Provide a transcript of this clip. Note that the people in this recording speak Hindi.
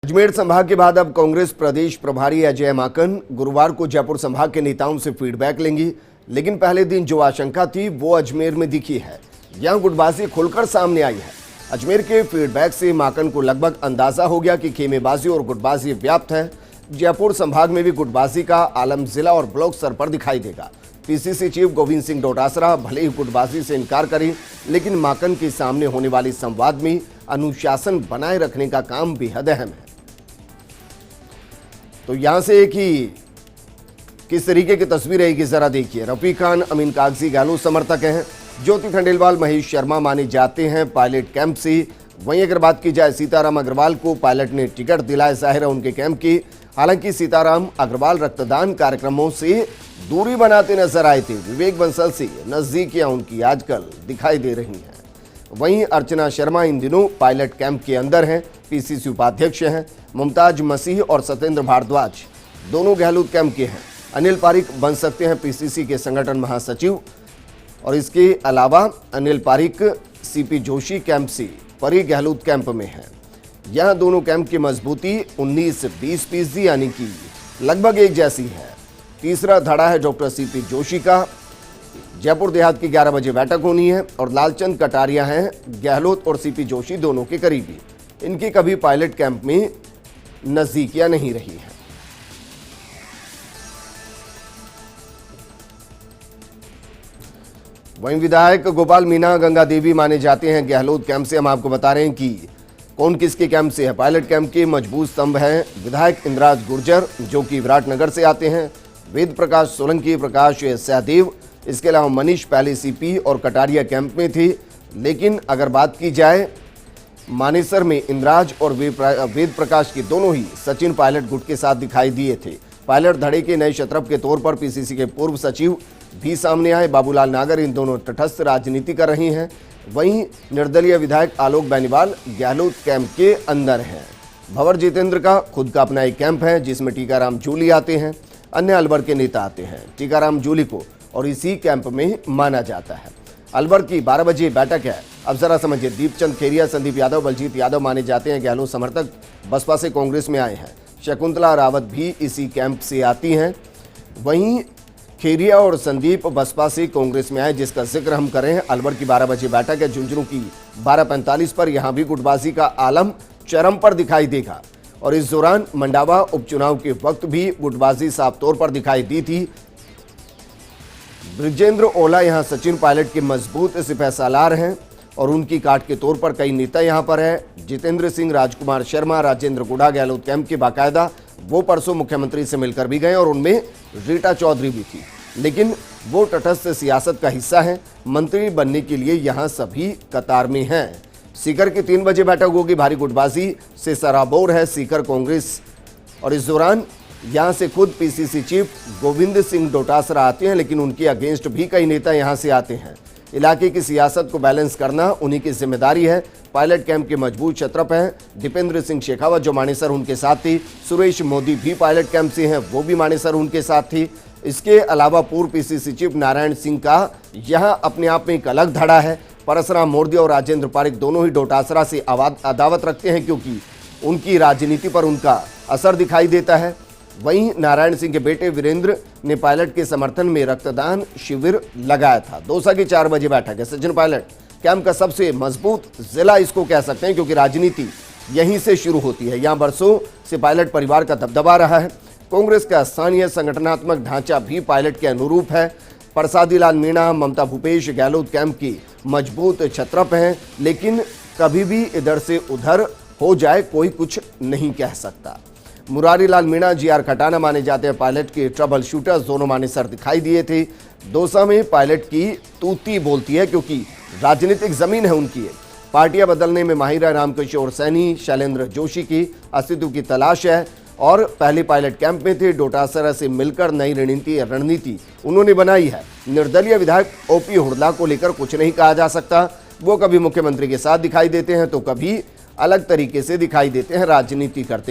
अजमेर संभाग के बाद अब कांग्रेस प्रदेश प्रभारी अजय माकन गुरुवार को जयपुर संभाग के नेताओं से फीडबैक लेंगी। लेकिन पहले दिन जो आशंका थी वो अजमेर में दिखी है। यहां गुटबाजी खुलकर सामने आई है। अजमेर के फीडबैक से माकन को लगभग अंदाजा हो गया कि खेमेबाजी और गुटबाजी व्याप्त है। जयपुर संभाग में भी गुटबाजी का आलम जिला और ब्लॉक स्तर पर दिखाई देगा। पीसीसी चीफ गोविंद सिंह डोटासरा भले ही गुटबाजी से इनकार करें, लेकिन माकन के सामने होने वाली संवाद में अनुशासन बनाए रखने का काम बेहद अहम है। तो यहां से एक ही किस तरीके की तस्वीर रहेगी जरा देखिए। रफीक खान अमीन कागजी गहलोत समर्थक हैं। ज्योति खंडेलवाल महेश शर्मा माने जाते हैं पायलट कैंप से। वहीं अगर बात की जाए सीताराम अग्रवाल को पायलट ने टिकट दिलाया, जाहिर है उनके कैंप की। हालांकि सीताराम अग्रवाल रक्तदान कार्यक्रमों से दूरी बनाते नजर आए थे। विवेक बंसल से नजदीकियां उनकी आजकल दिखाई दे रही हैं। वहीं अर्चना शर्मा इन दिनों पायलट कैंप के अंदर हैं। पीसीसी उपाध्यक्ष हैं। मुमताज मसीह और सत्येंद्र भारद्वाज दोनों गहलोत कैंप के हैं। अनिल पारिक बन सकते हैं पीसीसी के संगठन महासचिव। और इसके अलावा अनिल पारिक सीपी जोशी कैंप से परी गहलोत कैंप में है। यहां दोनों कैंप की मजबूती 19-20% यानी कि लगभग एक जैसी है। तीसरा धड़ा है डॉक्टर सीपी जोशी का। जयपुर देहात की 11 बजे बैठक होनी है और लालचंद कटारिया हैं गहलोत और सीपी जोशी दोनों के करीबी। इनकी कभी पायलट कैंप में नजदीकियां नहीं रही है। वहीं विधायक गोपाल मीणा गंगा देवी माने जाते हैं गहलोत कैंप से। हम आपको बता रहे हैं कि कौन किसके कैंप से है। पायलट कैंप के मजबूत स्तंभ हैं विधायक इंद्राज गुर्जर जो कि विराटनगर से आते हैं, वेद प्रकाश सोलंकी, प्रकाश सहदेव, इसके अलावा मनीष पहले सीपी और कटारिया कैंप में थे। लेकिन अगर बात की जाए मानेसर में इंद्राज और वेद प्रकाश के दोनों ही सचिन पायलट गुट के साथ दिखाई दिए थे। पायलट धड़े के नए शत्रप के तौर पर पीसीसी के पूर्व सचिव भी सामने आए। बाबूलाल नागर इन दोनों तटस्थ राजनीति कर रही हैं। वहीं निर्दलीय विधायक आलोक बेनीवाल गहलोत कैंप के अंदर हैं। भंवर जितेंद्र का खुद का अपना एक कैंप है जिसमें टीकाराम जूली आते हैं, अन्य अलवर के नेता आते हैं। टीकाराम जूली को और इसी कैंप में माना जाता है। अलवर की 12 बजे बैठक है। अब जरा समझिए, दीपचंद खेरिया, संदीप यादव, बलजीत यादव माने जाते हैं गहलोत समर्थक, बसपा से कांग्रेस में आए हैं। शकुंतला रावत भी इसी कैंप से आती हैं। वहीं खेरिया और संदीप बसपा से कांग्रेस में आए, जिसका जिक्र हम कर रहे हैं। अलवर की 12 बजे बैठक है झुंझुनू की 12:45 पर। यहां भी गुटबाजी का आलम चरम पर दिखाई देगा। और इस दौरान मंडावा उपचुनाव के वक्त भी गुटबाजी साफ तौर पर दिखाई दी थी। ब्रिजेंद्र ओला यहां सचिन पायलट के मजबूत सिपहसालार हैं और उनकी काट के तौर पर कई नेता यहां पर है। जितेंद्र सिंह, राजकुमार शर्मा, राजेंद्र गुढ़ा गहलोत कैंप के बाकायदा वो परसों मुख्यमंत्री से मिलकर भी गए और उनमें रीटा चौधरी भी थी। लेकिन वो तटस्थ सियासत का हिस्सा है। मंत्री बनने के लिए यहां सभी कतार में हैं। सीकर की 3 बजे बैठक होगी। भारी गुटबाजी से सराबोर है सीकर कांग्रेस। और इस दौरान यहां से खुद पीसीसी चीफ गोविंद सिंह डोटासरा आते हैं, लेकिन उनके अगेंस्ट भी कई नेता यहां से आते हैं। इलाके की सियासत को बैलेंस करना उन्हीं की जिम्मेदारी है। पायलट कैंप के मजबूत छत्रप हैं दीपेंद्र सिंह शेखावत जो मानेसर उनके साथ थी। सुरेश मोदी भी पायलट कैंप से हैं, वो भी मानेसर उनके साथ थी। इसके अलावा पूर्व पीसीसी चीफ नारायण सिंह का यहां अपने आप में एक अलग धड़ा है। परसराम मोर्दी और राजेंद्र पारिक दोनों ही डोटासरा से अदावत रखते हैं क्योंकि उनकी राजनीति पर उनका असर दिखाई देता है। वहीं नारायण सिंह के बेटे वीरेंद्र ने पायलट के समर्थन में रक्तदान शिविर लगाया था। दौसा की 4 बजे बैठक है। सचिन पायलट कैंप का सबसे मजबूत जिला इसको कह सकते हैं क्योंकि राजनीति यहीं से शुरू होती है। यहाँ बरसों से पायलट परिवार का दबदबा रहा है। कांग्रेस का स्थानीय संगठनात्मक ढांचा भी पायलट के अनुरूप है। प्रसादी लाल मीणा, ममता भूपेश गहलोत कैंप की मजबूत छत्रप हैं, लेकिन कभी भी इधर से उधर हो जाए कोई कुछ नहीं कह सकता। मुरारी लाल मीणा, जीआर खटाना माने जाते हैं पायलट के ट्रबल शूटर्स, दोनों मानेसर दिखाई दिए थे। दौसा में पायलट की तूती बोलती है क्योंकि राजनीतिक जमीन है उनकी। पार्टियां बदलने में माहिर है रामकिशोर सैनी, शैलेंद्र जोशी की अस्तित्व की तलाश है और पहले पायलट कैंप में थे। डोटासरा से मिलकर नई रणनीति उन्होंने बनाई है। निर्दलीय विधायक ओपी हुड़ला को लेकर कुछ नहीं कहा जा सकता। वो कभी मुख्यमंत्री के साथ दिखाई देते हैं तो कभी अलग तरीके से दिखाई देते हैं। राजनीति करते